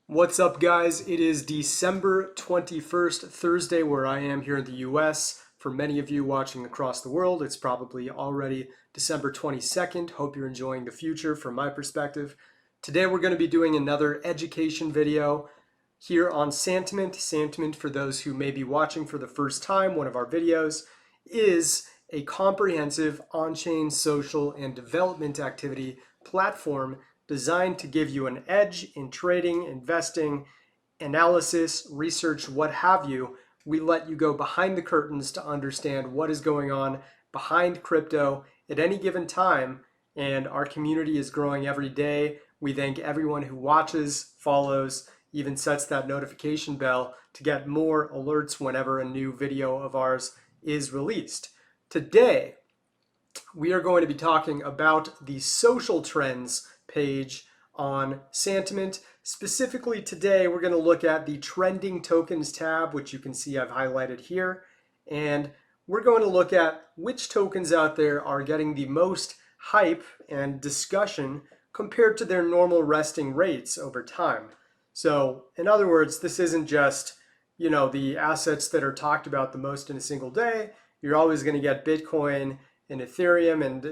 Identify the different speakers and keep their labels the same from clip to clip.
Speaker 1: What's up, guys? It is December 21st, Thursday, where I am here in the US. For many of you watching across the world, it's probably already December 22nd. Hope you're enjoying the future from my perspective. Today, we're going to be doing another education video here on Santiment. Santiment, for those who may be watching for the first time, one of our videos, is a comprehensive on-chain social and development activity platform designed to give you an edge in trading, investing, analysis, research, what have you. We let you go behind the curtains to understand what is going on behind crypto at any given time, and our community is growing every day. We thank everyone who watches, follows, even sets that notification bell to get more alerts whenever a new video of ours is released. Today, we are going to be talking about the social trends page on Santiment. Specifically today, we're going to look at the trending tokens tab, which you can see I've highlighted here. And we're going to look at which tokens out there are getting the most hype and discussion compared to their normal resting rates over time. So in other words, this isn't just, the assets that are talked about the most in a single day. You're always going to get Bitcoin and Ethereum and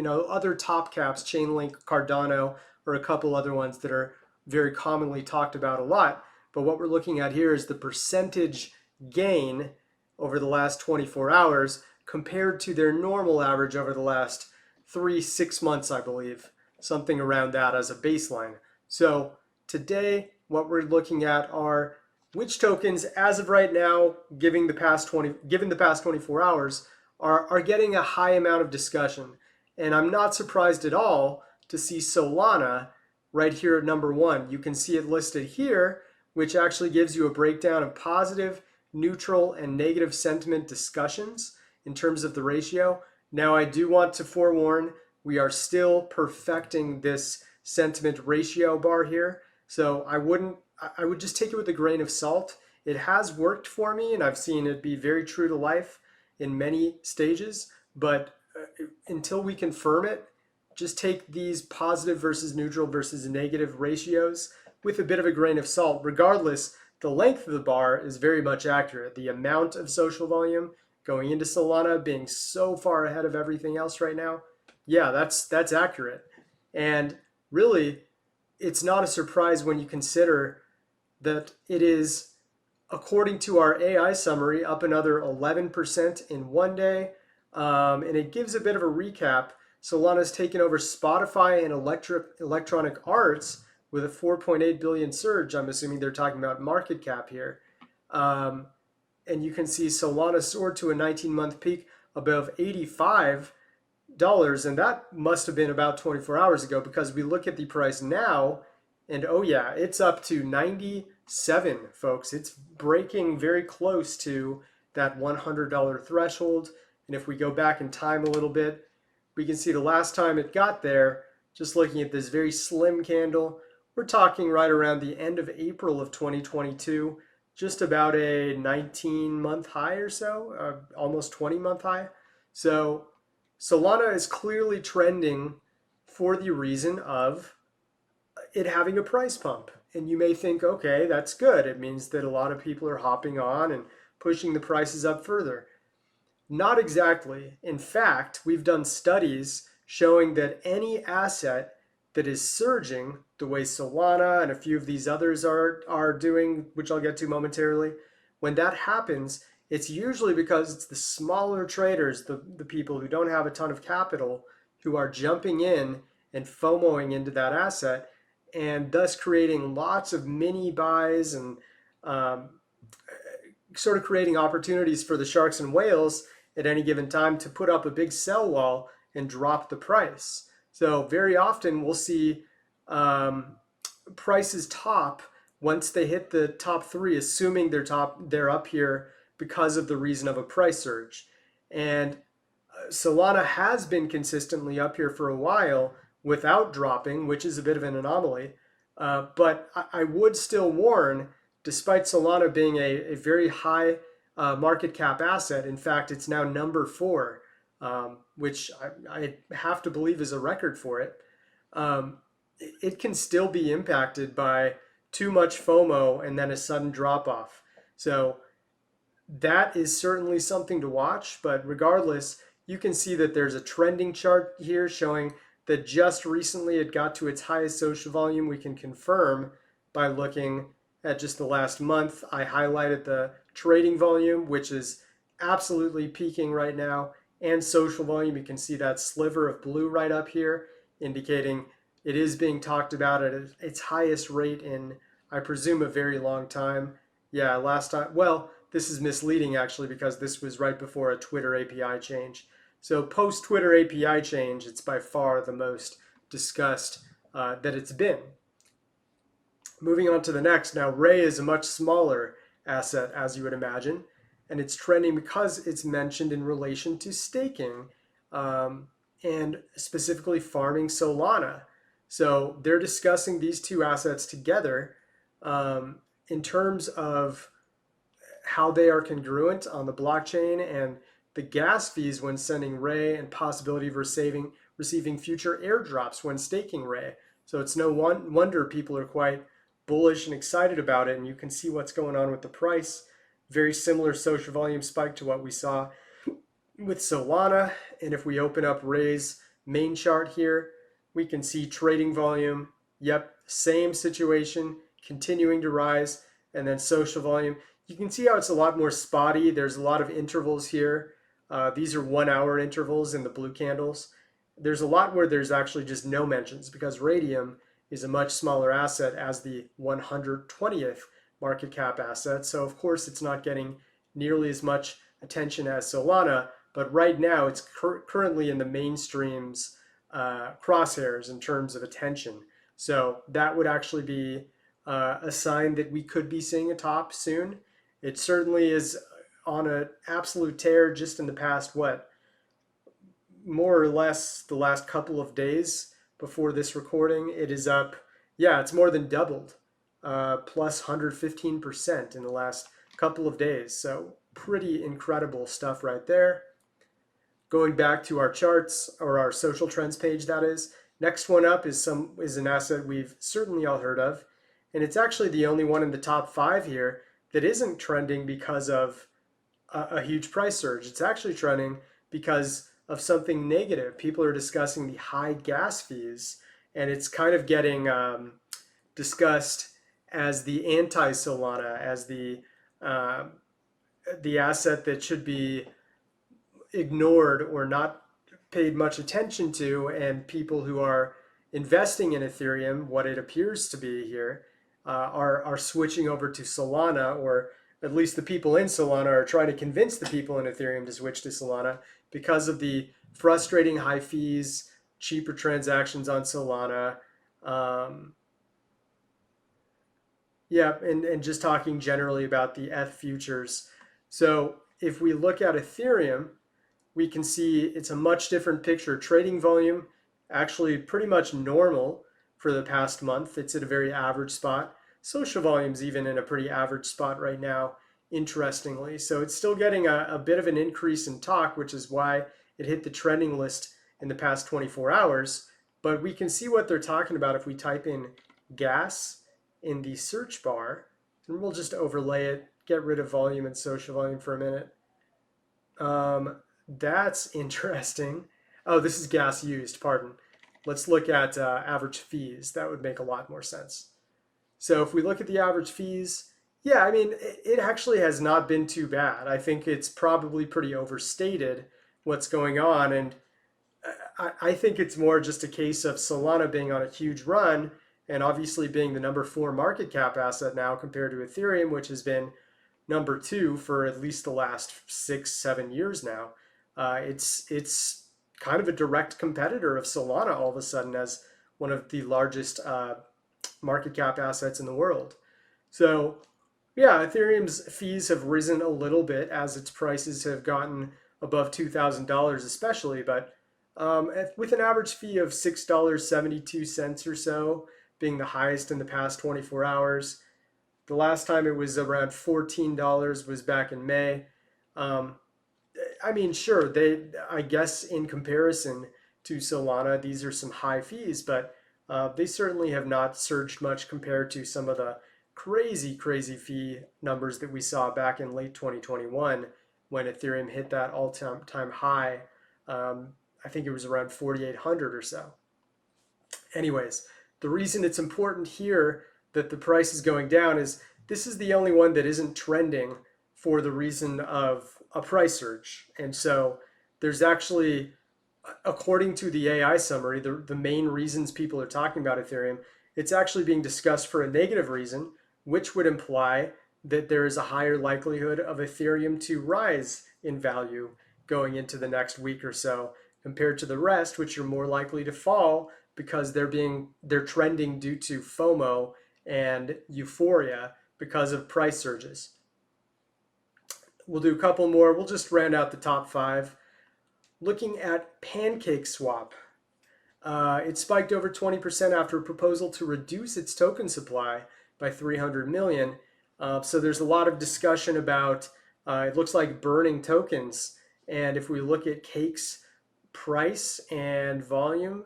Speaker 1: other top caps, Chainlink, Cardano, or a couple other ones that are very commonly talked about a lot. But what we're looking at here is the percentage gain over the last 24 hours compared to their normal average over the last 6 months, I believe, something around that as a baseline. So today, what we're looking at are which tokens, as of right now, given the past 24 hours, are getting a high amount of discussion. And I'm not surprised at all to see Solana right here at number 1. You can see it listed here, which actually gives you a breakdown of positive, neutral, and negative sentiment discussions in terms of the ratio. Now, I do want to forewarn, we are still perfecting this sentiment ratio bar here. So I would just take it with a grain of salt. It has worked for me, and I've seen it be very true to life in many stages, but until we confirm it, just take these positive versus neutral versus negative ratios with a bit of a grain of salt. Regardless, the length of the bar is very much accurate. The amount of social volume going into Solana being so far ahead of everything else right now, yeah, that's accurate. And really, it's not a surprise when you consider that it is, according to our AI summary, up another 11% in one day. And it gives a bit of a recap. Solana's taken over Spotify and Electronic Arts with a 4.8 billion surge. I'm assuming they're talking about market cap here. And you can see Solana soared to a 19-month peak above $85. And that must have been about 24 hours ago, because we look at the price now, and oh yeah, it's up to 97, folks. It's breaking very close to that $100 threshold. And if we go back in time a little bit, we can see the last time it got there, just looking at this very slim candle, we're talking right around the end of April of 2022, just about a 19-month high or so, almost 20-month high. So Solana is clearly trending for the reason of it having a price pump. And you may think, okay, that's good. It means that a lot of people are hopping on and pushing the prices up further. Not exactly. In fact, we've done studies showing that any asset that is surging the way Solana and a few of these others are doing, which I'll get to momentarily, when that happens, it's usually because it's the smaller traders, the people who don't have a ton of capital, who are jumping in and FOMOing into that asset, and thus creating lots of mini buys and sort of creating opportunities for the sharks and whales at any given time to put up a big sell wall and drop the price. So very often we'll see prices top once they hit the top 3, assuming they're up here because of the reason of a price surge. And Solana has been consistently up here for a while without dropping, which is a bit of an anomaly. But I would still warn, despite Solana being a very high market cap asset, in fact, it's now number 4, which I have to believe is a record for it. It can still be impacted by too much FOMO and then a sudden drop off. So that is certainly something to watch, but regardless, you can see that there's a trending chart here showing that just recently it got to its highest social volume. We can confirm by looking at just the last month. I highlighted the trading volume, which is absolutely peaking right now, and social volume. You can see that sliver of blue right up here, indicating it is being talked about at its highest rate in, I presume, a very long time. Yeah, last time, well, this is misleading actually because this was right before a Twitter API change. So post Twitter API change, it's by far the most discussed that it's been. Moving on to the next. Now, Ray is a much smaller asset, as you would imagine, and it's trending because it's mentioned in relation to staking and specifically farming Solana. So they're discussing these two assets together in terms of how they are congruent on the blockchain and the gas fees when sending Ray and possibility of receiving future airdrops when staking Ray. So it's no wonder people are quite bullish and excited about it, and you can see what's going on with the price. Very similar social volume spike to what we saw with Solana. And if we open up Ray's main chart here, we can see trading volume. Yep, same situation, continuing to rise, and then social volume. You can see how it's a lot more spotty. There's a lot of intervals here. These are 1 hour intervals in the blue candles. There's a lot where there's actually just no mentions because Raydium is a much smaller asset as the 120th market cap asset. So of course it's not getting nearly as much attention as Solana, but right now it's currently in the mainstream's crosshairs in terms of attention. So that would actually be a sign that we could be seeing a top soon. It certainly is on an absolute tear just in the past, more or less the last couple of days before this recording. It is up, yeah, it's more than doubled, plus 115% in the last couple of days. So pretty incredible stuff right there. Going back to our charts, or our social trends page, that is. Next one up is an asset we've certainly all heard of, and it's actually the only one in the top 5 here that isn't trending because of a huge price surge. It's actually trending because of something negative. People are discussing the high gas fees, and it's kind of getting discussed as the anti-Solana, as the asset that should be ignored or not paid much attention to, and people who are investing in Ethereum, what it appears to be here, are switching over to Solana, or at least the people in Solana are trying to convince the people in Ethereum to switch to Solana because of the frustrating high fees, cheaper transactions on Solana. Yeah, and just talking generally about the ETH futures. So if we look at Ethereum, we can see it's a much different picture. Trading volume actually pretty much normal for the past month. It's at a very average spot. Social volume's even in a pretty average spot right now, interestingly. So it's still getting a bit of an increase in talk, which is why it hit the trending list in the past 24 hours. But we can see what they're talking about if we type in gas in the search bar, and we'll just overlay it, get rid of volume and social volume for a minute. That's interesting. Oh, this is gas used, pardon. Let's look at average fees. That would make a lot more sense. So if we look at the average fees, yeah, I mean, it actually has not been too bad. I think it's probably pretty overstated what's going on. And I think it's more just a case of Solana being on a huge run and obviously being the number 4 market cap asset now compared to Ethereum, which has been number 2 for at least the last 6-7 years now. It's kind of a direct competitor of Solana all of a sudden as one of the largest market cap assets in the world. So yeah, Ethereum's fees have risen a little bit as its prices have gotten above $2,000 especially, but with an average fee of $6.72 or so being the highest in the past 24 hours. The last time it was around $14 was back in May. I mean, sure, I guess in comparison to Solana, these are some high fees, but They certainly have not surged much compared to some of the crazy, crazy fee numbers that we saw back in late 2021 when Ethereum hit that all-time high. I think it was around 4,800 or so. Anyways, the reason it's important here that the price is going down is this is the only one that isn't trending for the reason of a price surge. And so there's actually, according to the AI summary, the main reasons people are talking about Ethereum, it's actually being discussed for a negative reason, which would imply that there is a higher likelihood of Ethereum to rise in value going into the next week or so compared to the rest, which are more likely to fall because they're trending due to FOMO and euphoria because of price surges. We'll do a couple more. We'll just round out the top 5. Looking at PancakeSwap, it spiked over 20% after a proposal to reduce its token supply by 300 million. So there's a lot of discussion about, it looks like burning tokens. And if we look at Cake's price and volume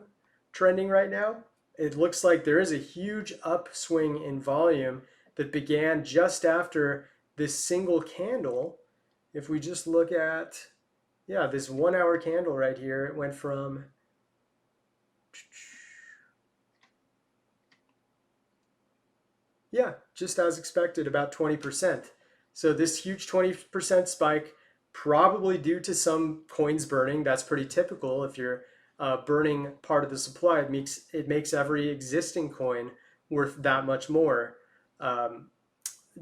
Speaker 1: trending right now, it looks like there is a huge upswing in volume that began just after this single candle. If we just look at, yeah, this 1 hour candle right here, it went from just as expected, about 20%. So this huge 20% spike, probably due to some coins burning. That's pretty typical. If you're burning part of the supply, it makes every existing coin worth that much more,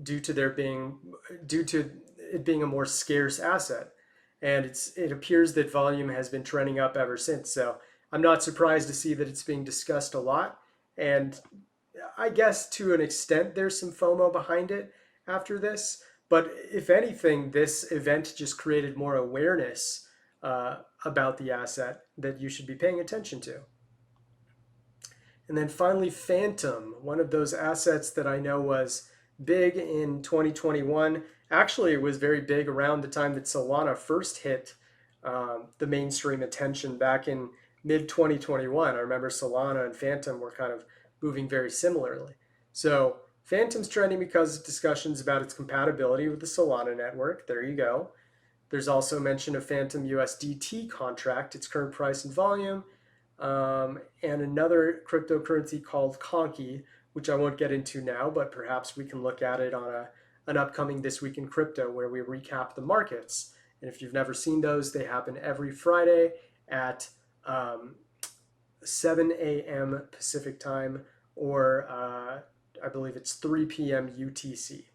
Speaker 1: due to it being a more scarce asset. And it appears that volume has been trending up ever since. So I'm not surprised to see that it's being discussed a lot. And I guess to an extent there's some FOMO behind it after this. But if anything, this event just created more awareness about the asset that you should be paying attention to. And then finally, Fantom, one of those assets that I know was big in 2021. Actually, it was very big around the time that Solana first hit the mainstream attention back in mid-2021. I remember Solana and Fantom were kind of moving very similarly. So Fantom's trending because of discussions about its compatibility with the Solana network. There you go. There's also mention of Fantom USDT contract, its current price and volume, and another cryptocurrency called Conky, which I won't get into now, but perhaps we can look at it on an upcoming This Week in Crypto where we recap the markets. And if you've never seen those, they happen every Friday at 7 a.m. Pacific time, or I believe it's 3 p.m. UTC.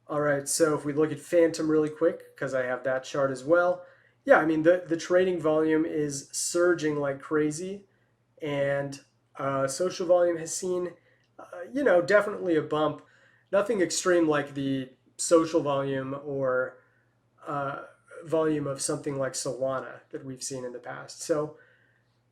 Speaker 1: All right, so if we look at Fantom really quick, because I have that chart as well. Yeah, I mean, the trading volume is surging like crazy, and social volume has seen, definitely a bump. Nothing extreme like the social volume or volume of something like Solana that we've seen in the past. So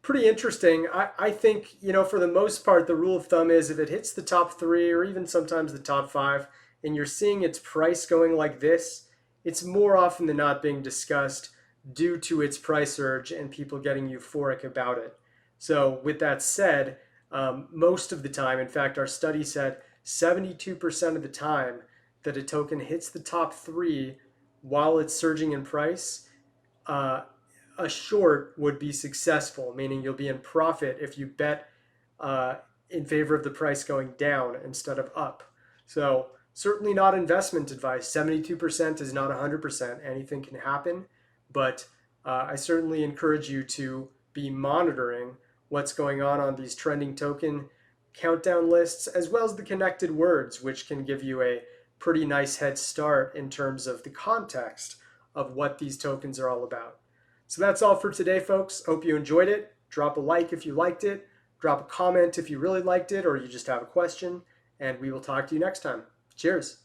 Speaker 1: pretty interesting. I think, for the most part, the rule of thumb is if it hits the top 3 or even sometimes the top 5, and you're seeing its price going like this, it's more often than not being discussed due to its price surge and people getting euphoric about it. So with that said, most of the time, in fact, our study said 72% of the time that a token hits the top 3 while it's surging in price, a short would be successful, meaning you'll be in profit if you bet in favor of the price going down instead of up. So certainly not investment advice. 72% is not 100%. Anything can happen, but I certainly encourage you to be monitoring what's going on these trending token countdown lists, as well as the connected words, which can give you a pretty nice head start in terms of the context of what these tokens are all about. So that's all for today, folks. Hope you enjoyed it. Drop a like if you liked it. Drop a comment if you really liked it or you just have a question. And we will talk to you next time. Cheers.